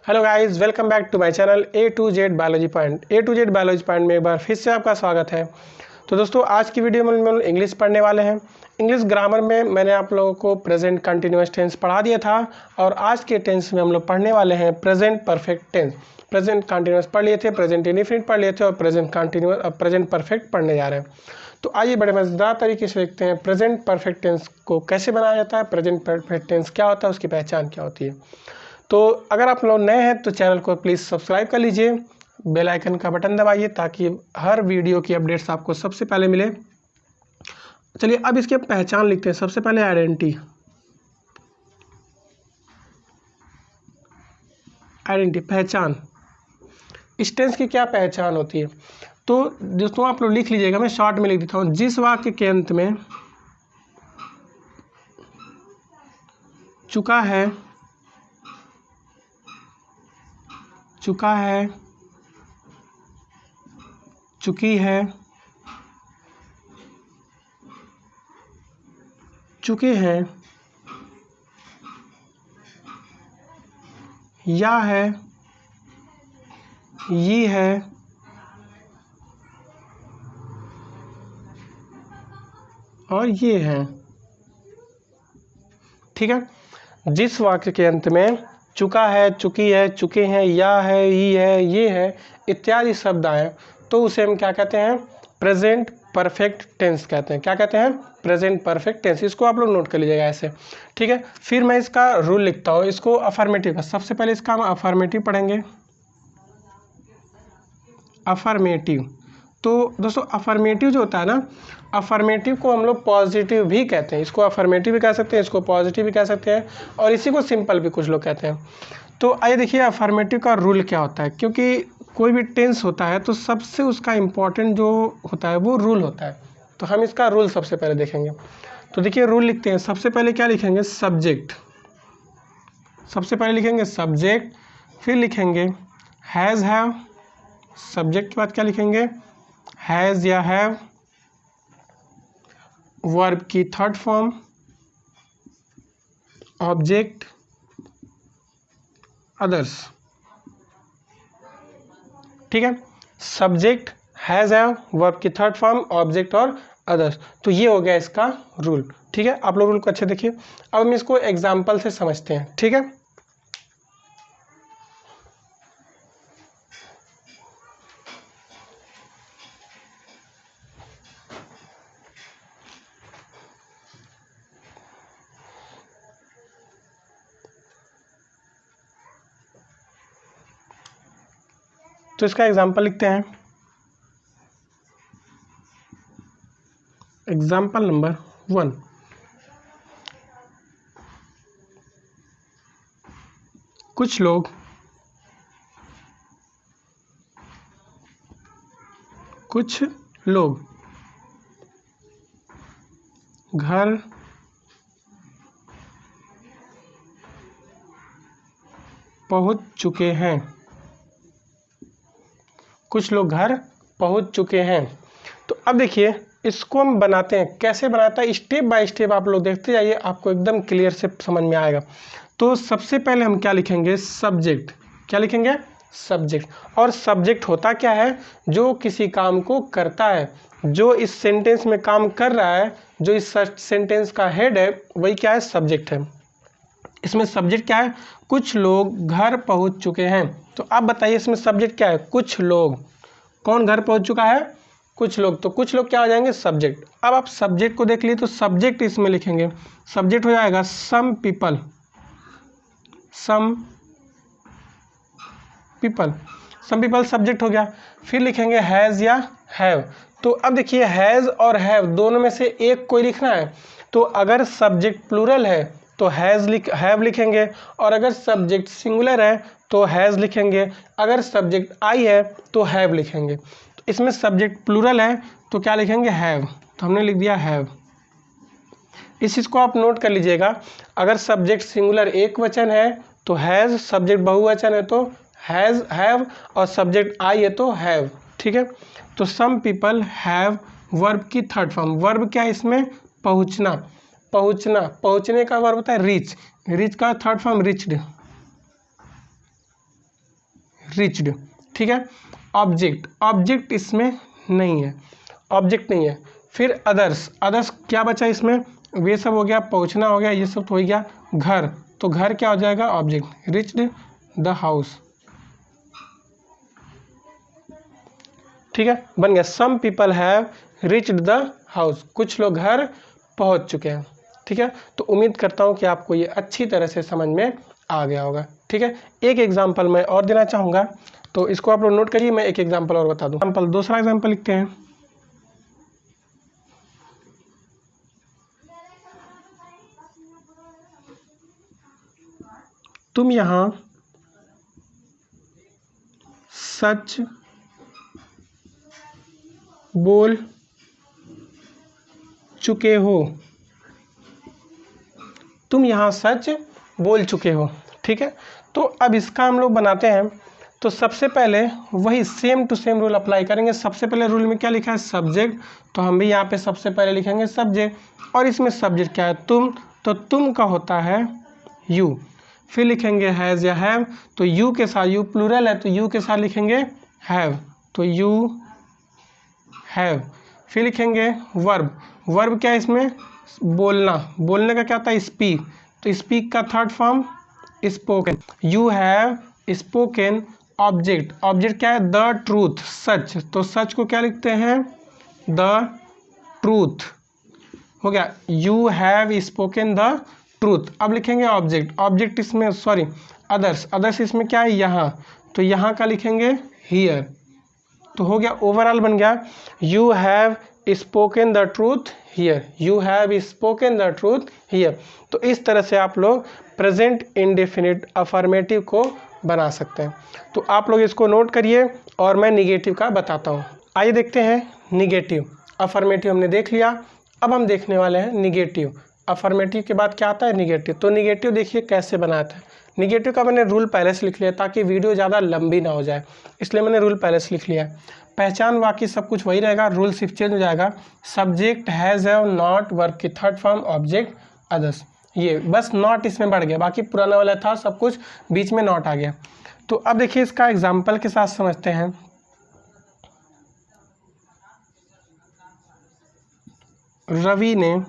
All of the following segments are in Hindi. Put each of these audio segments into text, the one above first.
Hello guys, welcome back to my channel A to Z biology point. A to Z biology point में एक बार फिर से आपका स्वागत है। तो दोस्तों, आज की वीडियो में हम लोग इंग्लिश पढ़ने वाले हैं। इंग्लिश ग्रामर में मैंने आप लोगों को प्रेजेंट कंटिन्यूअस टेंस पढ़ा दिया था और आज के टेंस में हम लोग पढ़ने वाले हैं present perfect tense. Present continuous पढ़ लिए थे, प्रेजेंट इंडेफिनिट पढ़ लिए थे और प्रेजेंट कंटिन्यूअस अब प्रेजेंट परफेक्ट पढ़ने जा रहे हैं। तो आइए बड़े मज़ेदार तरीके से देखते हैं प्रेजेंट परफेक्ट टेंस को कैसे बनाया जाता है, प्रेजेंट परफेक्ट टेंस क्या होता है, उसकी पहचान क्या होती है। तो अगर आप लोग नए हैं तो चैनल को प्लीज़ सब्सक्राइब कर लीजिए, बेल आइकन का बटन दबाइए ताकि हर वीडियो की अपडेट्स आपको सबसे पहले मिले। चलिए अब इसकी पहचान लिखते हैं। सबसे पहले आइडेंटिटी पहचान। इस टेंस की क्या पहचान होती है, तो दोस्तों आप लोग लिख लीजिएगा, मैं शॉर्ट में लिख देता हूँ। जिस वाक्य के अंत में चुका है, चुकी है, चुके हैं, या है, ये है, और ये है। ठीक है, जिस वाक्य के अंत में चुका है, चुकी है, चुके हैं, या है, ये है इत्यादि शब्द आए तो उसे हम क्या कहते हैं, प्रेजेंट परफेक्ट टेंस कहते हैं। क्या कहते हैं, प्रेजेंट परफेक्ट टेंस। इसको आप लोग नोट कर लीजिएगा ऐसे। ठीक है, फिर मैं इसका रूल लिखता हूँ। इसको अफर्मेटिव का, सबसे पहले इसका हम अफर्मेटिव पढ़ेंगे। अफर्मेटिव, तो दोस्तों अफर्मेटिव जो होता है ना, अफर्मेटिव को हम लोग पॉजिटिव भी कहते हैं। इसको अफर्मेटिव भी कह सकते हैं, इसको पॉजिटिव भी कह सकते हैं और इसी को सिंपल भी कुछ लोग कहते हैं। तो आइए देखिए अफर्मेटिव का रूल क्या होता है, क्योंकि कोई भी टेंस होता है तो सबसे उसका इम्पोर्टेंट जो होता है वो रूल होता है। तो हम इसका रूल सबसे पहले देखेंगे। तो देखिए रूल लिखते हैं। सबसे पहले क्या लिखेंगे, सब्जेक्ट। सबसे पहले लिखेंगे सब्जेक्ट, फिर लिखेंगे हैज़ हैव। सब्जेक्ट के बाद क्या लिखेंगे, हैज़ या हैव। वर्ब की थर्ड फॉर्म ऑब्जेक्ट, अदर्स। ठीक है, सब्जेक्ट, हैज़ हैव, वर्ब की थर्ड फॉर्म, ऑब्जेक्ट और अदर्स। तो ये हो गया इसका रूल। ठीक है, आप लोग रूल को अच्छे देखिए। अब हम इसको एग्जाम्पल से समझते हैं। ठीक है, तो इसका एग्जाम्पल लिखते हैं। एग्जाम्पल नंबर 1, कुछ लोग घर पहुंच चुके हैं। कुछ लोग घर पहुंच चुके हैं। तो अब देखिए इसको हम बनाते हैं। कैसे बनाता है, स्टेप बाय स्टेप आप लोग देखते जाइए, आपको एकदम क्लियर से समझ में आएगा। तो सबसे पहले हम क्या लिखेंगे, सब्जेक्ट। क्या लिखेंगे, सब्जेक्ट। और सब्जेक्ट होता क्या है, जो किसी काम को करता है, जो इस सेंटेंस में काम कर रहा है, जो इस सेंटेंस का हेड है, वही क्या है, सब्जेक्ट है। इसमें सब्जेक्ट क्या है, कुछ लोग घर पहुंच चुके हैं। तो आप बताइए इसमें सब्जेक्ट क्या है, कुछ लोग। कौन घर पहुंच चुका है, कुछ लोग। तो कुछ लोग क्या हो जाएंगे, सब्जेक्ट। अब आप सब्जेक्ट को देख लिए तो सब्जेक्ट इसमें लिखेंगे, सब्जेक्ट हो जाएगा some people. Some people subject हो गया। फिर लिखेंगे हैज़ या हैव। तो अब देखिए हैज़ और हैव दोनों में से एक कोई लिखना है। तो अगर सब्जेक्ट प्लूरल है तो हैव लिखेंगे, और अगर सब्जेक्ट सिंगुलर है तो हैज़ लिखेंगे। अगर सब्जेक्ट आई है तो हैव लिखेंगे। तो इसमें सब्जेक्ट प्लूरल है तो क्या लिखेंगे, हैव। तो हमने लिख दिया हैव। इस चीज़ को आप नोट कर लीजिएगा। अगर सब्जेक्ट सिंगुलर एक वचन है तो हैज़, सब्जेक्ट बहुवचन है तो हैज़ हैव, और सब्जेक्ट आई है तो हैव। ठीक है, तो सम पीपल हैव, वर्ब की थर्ड फॉर्म। वर्ब क्या है इसमें, पहुंचना। पहुंचने का वर्ब होता है रीच। रीच का थर्ड फॉर्म रिच्ड। रिच्ड, ठीक है। ऑब्जेक्ट, ऑब्जेक्ट इसमें नहीं है, ऑब्जेक्ट नहीं है। फिर अदर्स, अदर्स क्या बचा इसमें, वे सब हो गया, पहुंचना हो गया, ये सब तो हो गया। घर, तो घर क्या हो जाएगा, ऑब्जेक्ट। रिच्ड द हाउस, ठीक है, बन गया। Some people have reached the house, कुछ लोग घर पहुंच चुके हैं, ठीक है। तो उम्मीद करता हूं कि आपको ये अच्छी तरह से समझ में आ गया होगा, ठीक है। एक एग्जांपल मैं और देना चाहूँगा, तो इसको आप लोग नोट करिए, मैं एक एग्जांपल और बता दूं। एग्जांपल, दूसरा एग्जांपल लिखते हैं। तुम यहाँ सच बोल चुके हो, तुम यहाँ सच बोल चुके हो, ठीक है। तो अब इसका हम लोग बनाते हैं। तो सबसे पहले वही same to same rule apply करेंगे। सबसे पहले रूल में क्या लिखा है, सब्जेक्ट, तो हम भी यहाँ पे सबसे पहले लिखेंगे सब्जेक्ट, और इसमें सब्जेक्ट क्या है, तुम, तो तुम का होता है यू। फिर लिखेंगे हैज़ या हैव, तो यू के साथ, यू प्लूरल है तो यू के साथ लिखेंगे हैव, तो यू हैव। फिर लिखेंगे वर्ब, वर्ब क्या है इसमें, बोलना, बोलने का क्या होता है, स्पीक, तो स्पीक का third form spoken. You have spoken. Object, object क्या है, द ट्रूथ, सच, तो सच को क्या लिखते हैं, द ट्रूथ, हो गया। You have spoken the truth. अब लिखेंगे ऑब्जेक्ट, ऑब्जेक्ट इसमें सॉरी अदर्स, अदर्स इसमें क्या है, यहाँ, तो यहाँ का लिखेंगे हियर, तो हो गया, ओवरऑल बन गया you have spoken the truth here, you have spoken the truth here. तो इस तरह से आप लोग प्रेजेंट इंडेफिनिट अफर्मेटिव को बना सकते हैं। तो आप लोग इसको नोट करिए और मैं निगेटिव का बताता हूँ। आइए देखते हैं निगेटिव। अफर्मेटिव हमने देख लिया, अब हम देखने वाले हैं निगेटिव। अफर्मेटिव के बाद क्या आता है, निगेटिव। तो निगेटिव देखिए कैसे बनाते हैं। निगेटिव का मैंने रूल पहले से लिख लिया ताकि वीडियो ज़्यादा लंबी ना हो जाए, इसलिए मैंने रूल पहले से लिख लिया है। पहचान बाकी सब कुछ वही रहेगा, रूल सिर्फ चेंज हो जाएगा। Subject has have not, verb की थर्ड फॉर्म ऑब्जेक्ट अदर्स, ये बस नॉट इसमें बढ़ गया, बाकी पुराना वाला था सब कुछ, बीच में नॉट आ गया। तो अब देखिए इसका एग्जाम्पल के साथ समझते हैं। रवि ने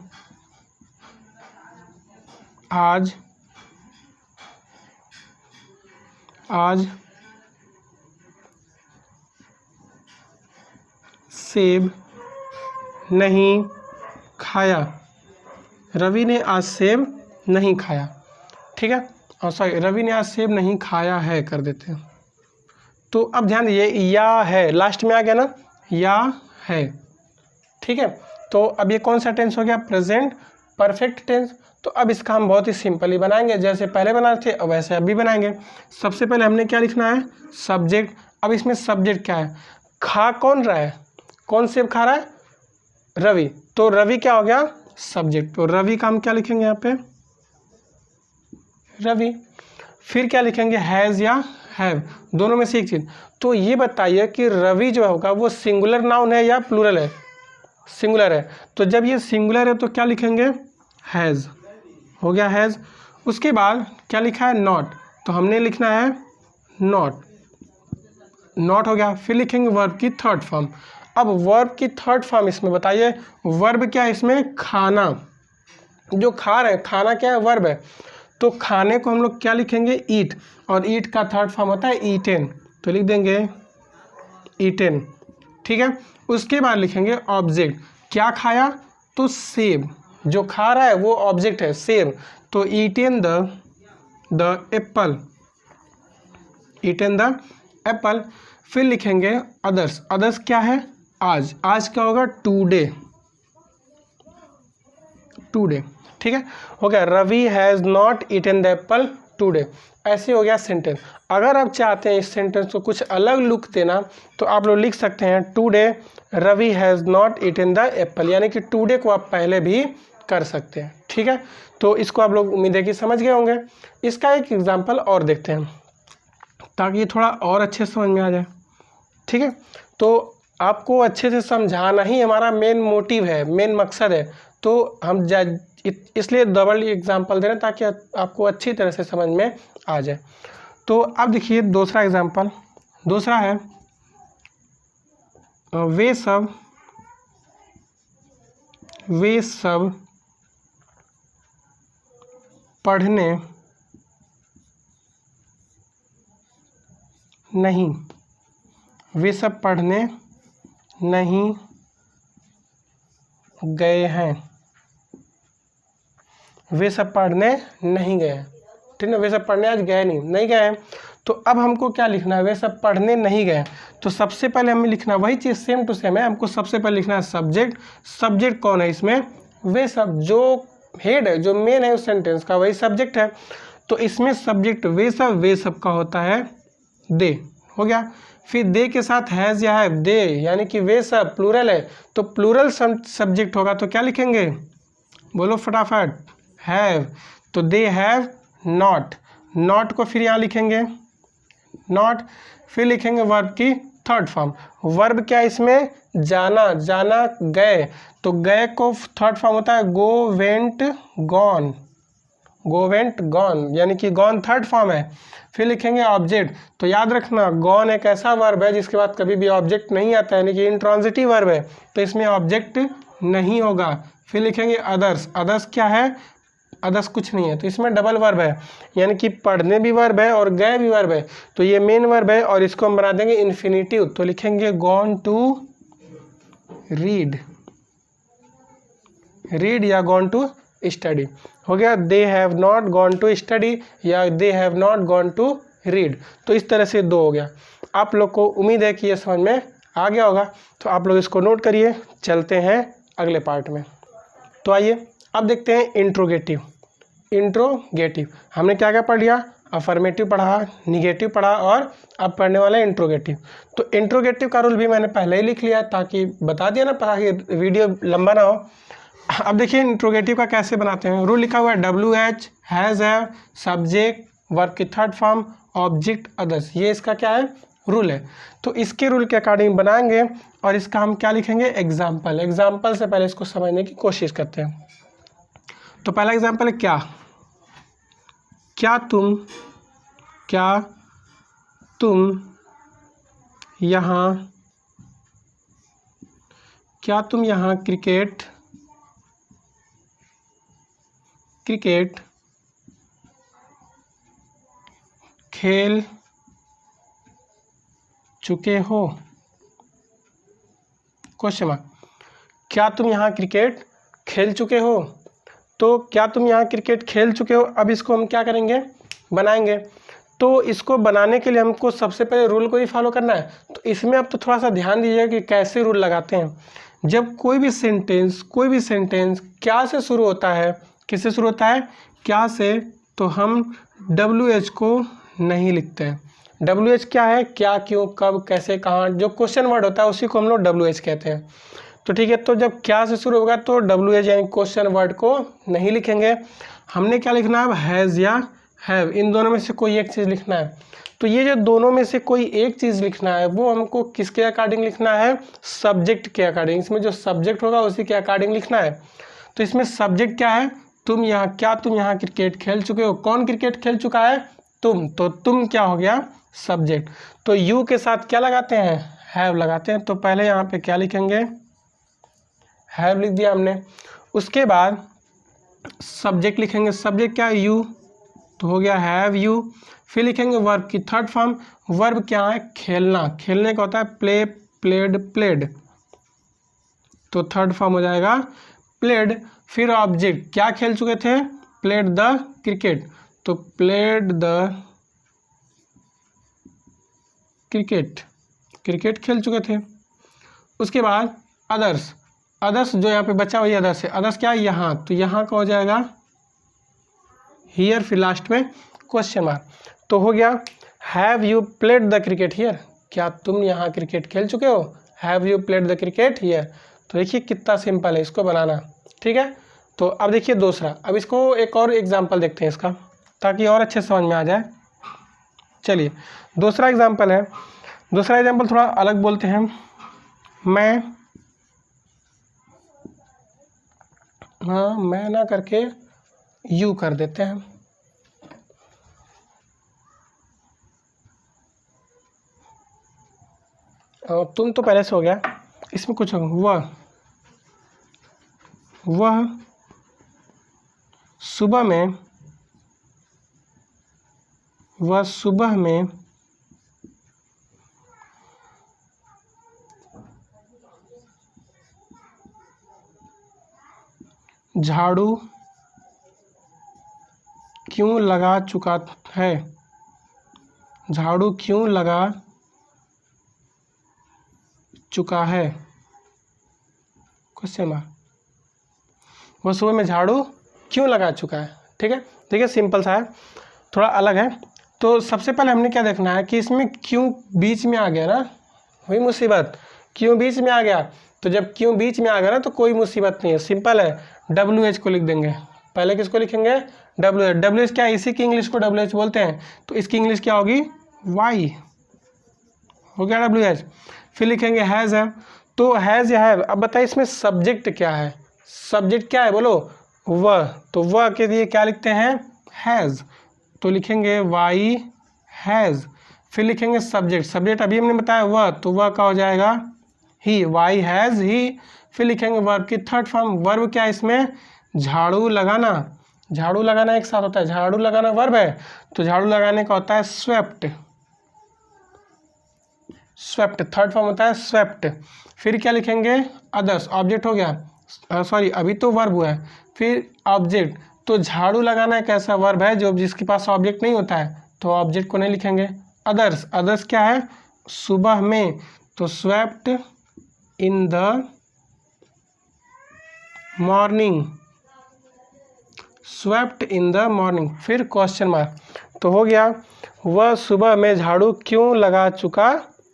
आज सेब नहीं खाया, रवि ने आज सेब नहीं खाया, ठीक है, और सॉरी रवि ने आज सेब नहीं खाया है कर देते हैं। तो अब ध्यान दीजिए, या है लास्ट में आ गया ना, या है, ठीक है। तो अब ये कौन सा टेंस हो गया, प्रेजेंट परफेक्ट टेंस। तो अब इसका हम बहुत ही सिंपली बनाएंगे, जैसे पहले बना थे और वैसे अभी बनाएंगे। सबसे पहले हमने क्या लिखना है, सब्जेक्ट। अब इसमें सब्जेक्ट क्या है, खा कौन रहा है, कौन सेब खा रहा है, रवि, तो रवि क्या हो गया, सब्जेक्ट। तो रवि का हम क्या लिखेंगे यहाँ पे, रवि। फिर क्या लिखेंगे, हैज़ या हैव, दोनों में से एक चीज़। तो ये बताइए कि रवि जो होगा वो सिंगुलर नाउन है या प्लूरल है, सिंगुलर है। तो जब ये सिंगुलर है तो क्या लिखेंगे, हैज़, हो गया हैज़। उसके बाद क्या लिखा है, नॉट, तो हमने लिखना है नॉट, नॉट हो गया। फिर लिखेंगे वर्ब की थर्ड फॉर्म। अब वर्ब की थर्ड फॉर्म इसमें बताइए, वर्ब क्या है इसमें, खाना, जो खा रहे हैं, खाना क्या है, वर्ब है। तो खाने को हम लोग क्या लिखेंगे, ईट, और ईट का थर्ड फॉर्म होता है ईटेन, तो लिख देंगे ईटेन, ठीक है। उसके बाद लिखेंगे ऑब्जेक्ट, क्या खाया, तो सेब, जो खा रहा है वो ऑब्जेक्ट है सेब, तो eaten the Apple, eaten the Apple. फिर लिखेंगे अदर्स, अदर्स क्या है, आज, आज क्या होगा, टुडे, टुडे, ठीक है, हो गया। Ravi has not eaten the apple today, ऐसे हो गया सेंटेंस। अगर आप चाहते हैं इस सेंटेंस को कुछ अलग लुक देना तो आप लोग लिख सकते हैं today Ravi has not eaten the apple, यानी कि टुडे को आप पहले भी कर सकते हैं, ठीक है। तो इसको आप लोग उम्मीद है कि समझ गए होंगे। इसका एक एग्जाम्पल और देखते हैं ताकि ये थोड़ा और अच्छे से समझ में आ जाए, ठीक है। तो आपको अच्छे से समझाना ही हमारा मेन मोटिव है, मेन मकसद है। तो हम इसलिए डबल एग्जाम्पल दे रहे हैं ताकि आपको अच्छी तरह से समझ में आ जाए। तो अब देखिए दूसरा एग्जाम्पल, दूसरा है वे सब पढ़ने नहीं, वे सब पढ़ने नहीं गए हैं, वे सब पढ़ने नहीं गए हैं, ठीक है। वे सब पढ़ने आज गए नहीं गए हैं। तो अब हमको क्या लिखना है, वे सब पढ़ने नहीं गए। तो सबसे पहले हमें लिखना वही चीज़ सेम टू सेम है, हमको सबसे पहले लिखना है सब्जेक्ट। सब्जेक्ट कौन है इसमें, वे सब, जो हेड है, जो मेन है उस सेंटेंस का, वही सब्जेक्ट है। तो इसमें सब्जेक्ट वे सब का होता है दे, हो गया। फिर दे के साथ हैज़ या हैव, दे यानी कि वे सब प्लूरल है, तो प्लूरल सब्जेक्ट होगा तो क्या लिखेंगे, बोलो फटाफट, हैव। तो दे हैव नॉट, नॉट को फिर यहाँ लिखेंगे नॉट। फिर लिखेंगे वर्ब की थर्ड फॉर्म। वर्ब क्या इसमें, जाना, जाना गए, तो गए को थर्ड फॉर्म होता है go went gone, go went gone, यानी कि गॉन थर्ड फॉर्म है। फिर लिखेंगे ऑब्जेक्ट। तो याद रखना गॉन एक ऐसा वर्ब है जिसके बाद कभी भी ऑब्जेक्ट नहीं आता है, यानी कि इंट्रांजिटिव वर्ब है, तो इसमें ऑब्जेक्ट नहीं होगा। फिर लिखेंगे अदर्स। अदर्स क्या है, अदर्स कुछ नहीं है, तो इसमें डबल वर्ब है, यानी कि पढ़ने भी वर्ब है और गए भी वर्ब है, तो ये मेन वर्ब है और इसको हम बना देंगे इन्फिनिटिव। तो लिखेंगे गॉन टू रीड, रीड या गॉन टू स्टडी, हो गया। They have not gone to study या they have not gone to read. तो इस तरह से दो हो गया। आप लोग को उम्मीद है कि ये समझ में आ गया होगा, तो आप लोग इसको नोट करिए। चलते हैं अगले पार्ट में। तो आइए अब देखते हैं इंट्रोगेटिव। इंट्रोगेटिव हमने क्या क्या पढ़ लिया, अफर्मेटिव पढ़ा, निगेटिव पढ़ा और अब पढ़ने वाला है इंट्रोगेटिव। तो इंट्रोगेटिव का रूल भी मैंने पहले ही लिख लिया ताकि बता दिया ना, ताकि वीडियो लंबा ना हो। अब देखिए इंट्रोगेटिव का कैसे बनाते हैं। रूल लिखा हुआ है WH, has, have, subject, verb की थर्ड फॉर्म, ऑब्जेक्ट, अदर्स, ये इसका क्या है, रूल है। तो इसके रूल के अकॉर्डिंग बनाएंगे और इसका हम क्या लिखेंगे, एग्जाम्पल। एग्जाम्पल से पहले इसको समझने की कोशिश करते हैं। तो पहला एग्जाम्पल है क्या, क्या तुम यहाँ क्रिकेट खेल चुके हो, क्वेश्चन मार्क। क्या तुम यहाँ क्रिकेट खेल चुके हो, तो क्या तुम यहाँ क्रिकेट खेल चुके हो। अब इसको हम क्या करेंगे, बनाएंगे। तो इसको बनाने के लिए हमको सबसे पहले रूल को ही फॉलो करना है। तो इसमें अब तो थोड़ा सा ध्यान दीजिए कि कैसे रूल लगाते हैं। जब कोई भी सेंटेंस क्या से शुरू होता है, किससे शुरू होता है, क्या से, तो हम WH को नहीं लिखते हैं। WH क्या है, क्या, क्यों, कब, कैसे, कहाँ, जो क्वेश्चन वर्ड होता है उसी को हम लोग WH कहते हैं। तो ठीक है, तो जब क्या से शुरू होगा तो WH यानी क्वेश्चन वर्ड को नहीं लिखेंगे। हमने क्या लिखना है, हैज़ या हैव, इन दोनों में से कोई एक चीज़ लिखना है। तो ये जो दोनों में से कोई एक चीज़ लिखना है वो हमको किसके अकॉर्डिंग लिखना है, सब्जेक्ट के अकॉर्डिंग। इसमें जो सब्जेक्ट होगा उसी के अकॉर्डिंग लिखना है। तो इसमें सब्जेक्ट क्या है, तुम यहाँ क्रिकेट खेल चुके हो। कौन क्रिकेट खेल चुका है, तुम। तो तुम क्या हो गया, सब्जेक्ट। तो यू के साथ क्या लगाते हैं, हैव लगाते हैं। तो पहले यहाँ पे क्या लिखेंगे, हैव लिख दिया हमने। उसके बाद सब्जेक्ट लिखेंगे, सब्जेक्ट क्या है, यू, तो हो गया हैव यू। फिर लिखेंगे वर्ब की थर्ड फॉर्म। वर्ब क्या है, खेलना, खेलने का होता है प्ले, प्लेड, प्लेड, तो थर्ड फॉर्म हो जाएगा प्लेड। फिर ऑब्जेक्ट, क्या खेल चुके थे, प्लेड द क्रिकेट, तो प्लेड द क्रिकेट, क्रिकेट खेल चुके थे। उसके बाद अदर्स, अदर्स जो यहाँ पे बचा वही अदर्स है। अदर्स क्या है, यहाँ, तो यहाँ का हो जाएगा हियर, फिर लास्ट में क्वेश्चन मार्क। तो हो गया have you played the cricket here, क्या तुम यहाँ क्रिकेट खेल चुके हो, have you played the cricket here. तो देखिए कितना सिंपल है इसको बनाना, ठीक है। तो अब देखिए दूसरा, अब इसको एक और एग्जांपल देखते हैं इसका, ताकि और अच्छे समझ में आ जाए। चलिए दूसरा एग्जांपल है। दूसरा एग्जांपल थोड़ा अलग बोलते हैं। मैं ना करके यू कर देते हैं। तुम तो पहले से हो गया, इसमें कुछ वह सुबह में झाड़ू क्यों लगा चुका है, झाड़ू क्यों लगा चुका है, क्वेश्चन मार्क। वो सुबह में झाड़ू क्यों लगा चुका है, ठीक है। देखिए सिंपल सा है, थोड़ा अलग है। तो सबसे पहले हमने क्या देखना है कि इसमें क्यों बीच में आ गया ना, वही मुसीबत, क्यों बीच में आ गया। तो जब क्यों बीच में आ गया ना तो कोई मुसीबत नहीं है, सिंपल है। WH को लिख देंगे, पहले किसको लिखेंगे, WH क्या है, इसी की इंग्लिश को WH बोलते हैं, तो इसकी इंग्लिश क्या होगी, वाई, हो गया WH। फिर लिखेंगे हैज़ है, तो हैज़ या हैव। अब बताइए इसमें सब्जेक्ट क्या है, सब्जेक्ट क्या है बोलो, वह, तो वह के लिए क्या लिखते हैं, हैज़, तो लिखेंगे वाई हैज़। फिर लिखेंगे सब्जेक्ट, सब्जेक्ट अभी हमने बताया वह, तो वह का हो जाएगा ही, वाई हैज़ ही। फिर लिखेंगे वर्ब की थर्ड फॉर्म, वर्ब क्या है इसमें, झाड़ू लगाना, झाड़ू लगाना एक साथ होता है, झाड़ू लगाना वर्ब है, तो झाड़ू लगाने का होता है स्वेप्ट, स्वेप्ट थर्ड फॉर्म होता है स्वेप्ट। फिर क्या लिखेंगे, अदर्स, ऑब्जेक्ट हो गया, सॉरी अभी तो वर्ब हुआ है, फिर ऑब्जेक्ट, तो झाड़ू लगाना एक ऐसा वर्ब है जो जिसके पास ऑब्जेक्ट नहीं होता है, तो ऑब्जेक्ट को नहीं लिखेंगे। अदर्स, अदर्स क्या है, सुबह में, तो swept in the morning, swept in the morning. फिर क्वेश्चन मार्क, तो हो गया वह सुबह में झाड़ू क्यों लगा चुका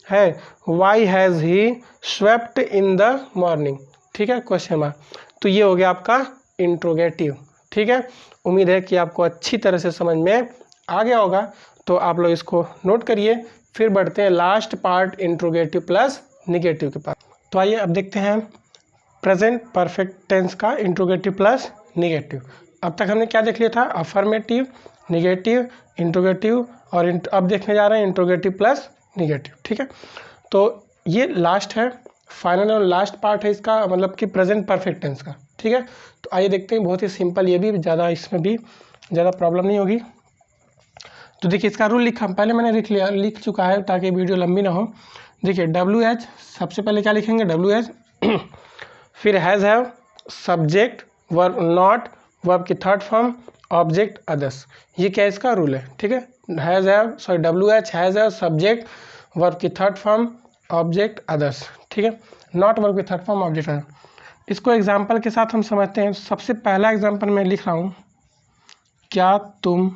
है, why has he swept in the morning, ठीक है, क्वेश्चन मार्क। तो ये हो गया आपका इंट्रोगेटिव, ठीक है। उम्मीद है कि आपको अच्छी तरह से समझ में आ गया होगा, तो आप लोग इसको नोट करिए। फिर बढ़ते हैं last part interrogative plus negative के पास। तो आइए अब देखते हैं प्रेजेंट परफेक्ट टेंस का इंट्रोगेटिव प्लस निगेटिव। अब तक हमने क्या देख लिया था, अफर्मेटिव, निगेटिव, इंट्रोगेटिव, और अब देखने जा रहे हैं इंट्रोगेटिव प्लस निगेटिव, ठीक है। तो ये लास्ट है, फाइनल और लास्ट पार्ट है इसका, मतलब कि प्रेजेंट परफेक्ट टेंस का, ठीक है। तो आइए देखते हैं, बहुत ही सिंपल, ये भी ज़्यादा, इसमें भी ज़्यादा प्रॉब्लम नहीं होगी। तो देखिए इसका रूल लिखा, पहले मैंने लिख चुका है ताकि वीडियो लंबी ना हो। देखिए WH, सबसे पहले क्या लिखेंगे, WH, फिर has have, subject, verb not, verb की थर्ड फॉर्म, ऑब्जेक्ट, अदर्स। ये क्या इसका रूल है, ठीक है। Has have, sorry WH has have, subject, verb की थर्ड फॉर्म, ऑब्जेक्ट, अदर्स, ठीक है। नॉट वर्ब की थर्ड फॉर्म, ऑब्जेक्ट, अदर्स। इसको एग्जाम्पल के साथ हम समझते हैं। सबसे पहला एग्जाम्पल मैं लिख रहा हूँ, क्या तुम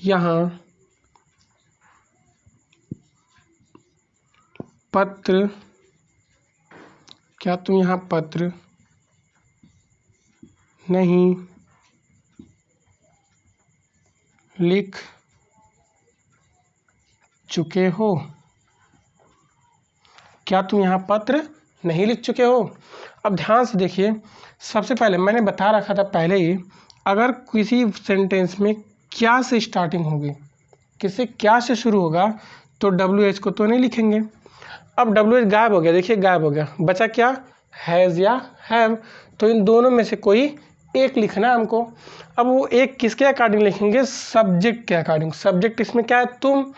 यहाँ पत्र नहीं लिख चुके हो, क्या तुम यहाँ पत्र नहीं लिख चुके हो। अब ध्यान से देखिए, सबसे पहले मैंने बता रखा था पहले ही, अगर किसी सेंटेंस में क्या से स्टार्टिंग होगी, किससे, क्या से शुरू होगा, तो WH को तो नहीं लिखेंगे। अब WH गायब हो गया, देखिए गायब हो गया, बचा क्या, हैज़ या हैव। तो इन दोनों में से कोई एक लिखना है हमको। अब वो एक किसके अकॉर्डिंग लिखेंगे, सब्जेक्ट के अकॉर्डिंग। सब्जेक्ट इसमें क्या है, तुम,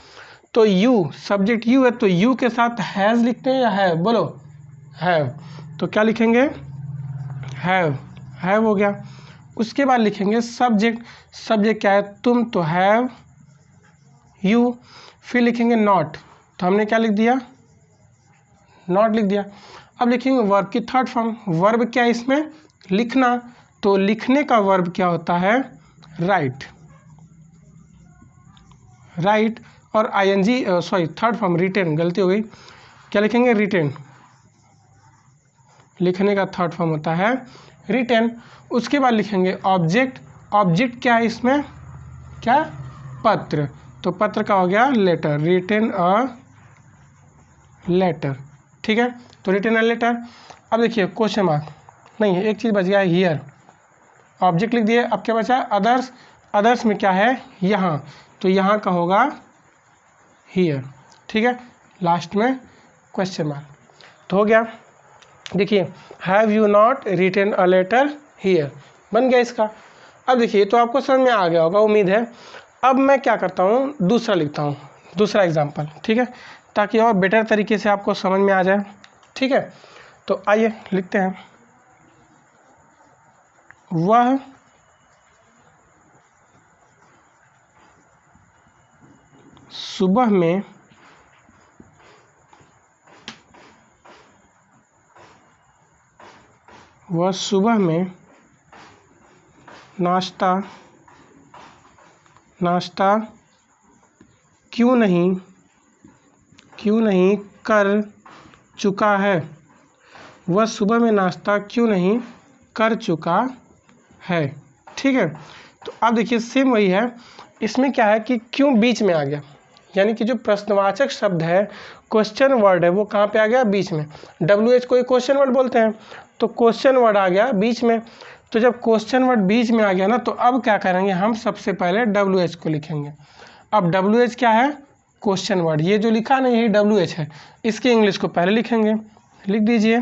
तो यू, सब्जेक्ट यू है, तो यू के साथ हैज़ लिखते हैं या हैव, बोलो हैव, तो क्या लिखेंगे, हैव हो गया। उसके बाद लिखेंगे सब्जेक्ट, सब्जेक्ट क्या है, तुम, तो हैव यू। फिर लिखेंगे नॉट, तो हमने क्या लिख दिया, नॉट लिख दिया। अब लिखेंगे वर्ब की थर्ड फॉर्म, वर्ब क्या है इसमें, लिखना, तो लिखने का वर्ब क्या होता है, राइट, राइट। और ING, sorry third form written, गलती हो गई, क्या लिखेंगे, रिटेन, लिखने का थर्ड फॉर्म होता है रिटेन। उसके बाद लिखेंगे ऑब्जेक्ट, ऑब्जेक्ट क्या है इसमें, क्या, पत्र, तो पत्र का हो गया लेटर, रिटेन अ लेटर, ठीक है, तो रिटेन अ लेटर। अब देखिए क्वेश्चन मार्क, नहीं एक चीज़ बच गया है, हियर, ऑब्जेक्ट लिख दिए। अब क्या बचा, अदर्स, अदर्स में क्या है, यहाँ, तो यहाँ का होगा हियर, ठीक है, लास्ट में क्वेश्चन मार्क। तो हो गया। देखिए have you not written a letter here, बन गया इसका। अब देखिए तो आपको समझ में आ गया होगा, उम्मीद है। अब मैं क्या करता हूँ, दूसरा लिखता हूँ, दूसरा एग्जाम्पल, ठीक है, ताकि और बेटर तरीके से आपको समझ में आ जाए, ठीक है। तो आइए लिखते हैं, वह सुबह में नाश्ता क्यों नहीं कर चुका है। वह सुबह में नाश्ता क्यों नहीं कर चुका है, ठीक है। तो अब देखिए सेम वही है, इसमें क्या है कि क्यों बीच में आ गया, यानी कि जो प्रश्नवाचक शब्द है, क्वेश्चन वर्ड है, वो कहाँ पे आ गया, बीच में। WH को क्वेश्चन वर्ड बोलते हैं, तो क्वेश्चन वर्ड आ गया बीच में। तो जब क्वेश्चन वर्ड बीच में आ गया ना, तो अब क्या करेंगे हम, सबसे पहले WH को लिखेंगे। अब WH क्या है, क्वेश्चन वर्ड, ये जो लिखा ना यही WH है, इसके इंग्लिश को पहले लिखेंगे, लिख दीजिए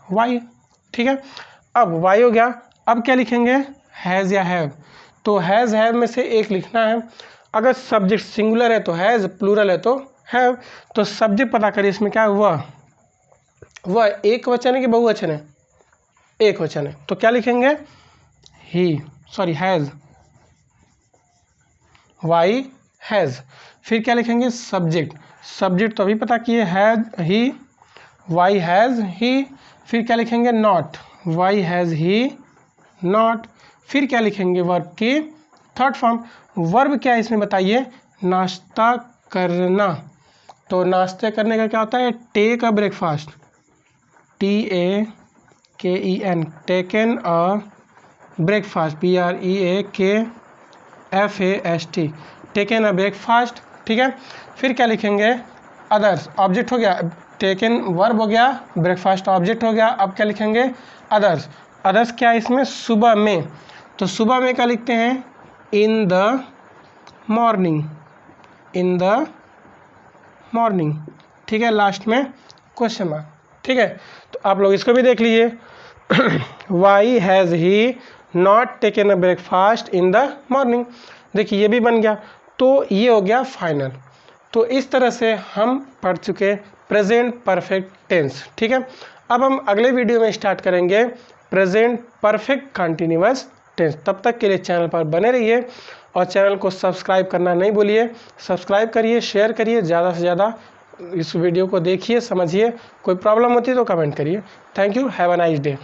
वाई, ठीक है। अब वाई हो गया, अब क्या लिखेंगे, हैज़ या हैव। तो हैज़ हैव में से एक लिखना है, अगर सब्जेक्ट सिंगुलर है तो हैज़, प्लूरल है तो हैव। तो सब्जेक्ट पता करिए इसमें क्या है, वह एक वचन है कि बहुवचन है, एक वचन है, तो क्या लिखेंगे, हैज़, वाई हैज़। फिर क्या लिखेंगे, सब्जेक्ट तो अभी पता किए, has he, why has he. फिर क्या लिखेंगे, not, why has he not. फिर क्या लिखेंगे, वर्ब की थर्ड फॉर्म। वर्ब क्या है इसमें बताइए, नाश्ता करना। तो नाश्ते करने का क्या होता है, take a breakfast, TAKEN, taken a breakfast, BREAKFAST, taken a breakfast, ठीक है। फिर क्या लिखेंगे, अदर्स, ऑब्जेक्ट हो गया, टेकन वर्ब हो गया, ब्रेकफास्ट ऑब्जेक्ट हो गया। अब क्या लिखेंगे, अदर्स क्या है इसमें, सुबह में। तो सुबह में क्या लिखते हैं, इन द मॉर्निंग, ठीक है, लास्ट में क्वेश्चन मार्क, ठीक है। तो आप लोग इसको भी देख लीजिए, why has he not taken a breakfast in the morning. देखिए ये भी बन गया, तो ये हो गया फाइनल। तो इस तरह से हम पढ़ चुके प्रेजेंट परफेक्ट टेंस, ठीक है। अब हम अगले वीडियो में स्टार्ट करेंगे प्रेजेंट परफेक्ट कंटिन्यूअस टेंस। तब तक के लिए चैनल पर बने रहिए और चैनल को सब्सक्राइब करना नहीं भूलिए। सब्सक्राइब करिए, शेयर करिए, ज़्यादा से ज़्यादा इस वीडियो को देखिए, समझिए। कोई प्रॉब्लम होती है तो कमेंट करिए। Thank you, have a nice day.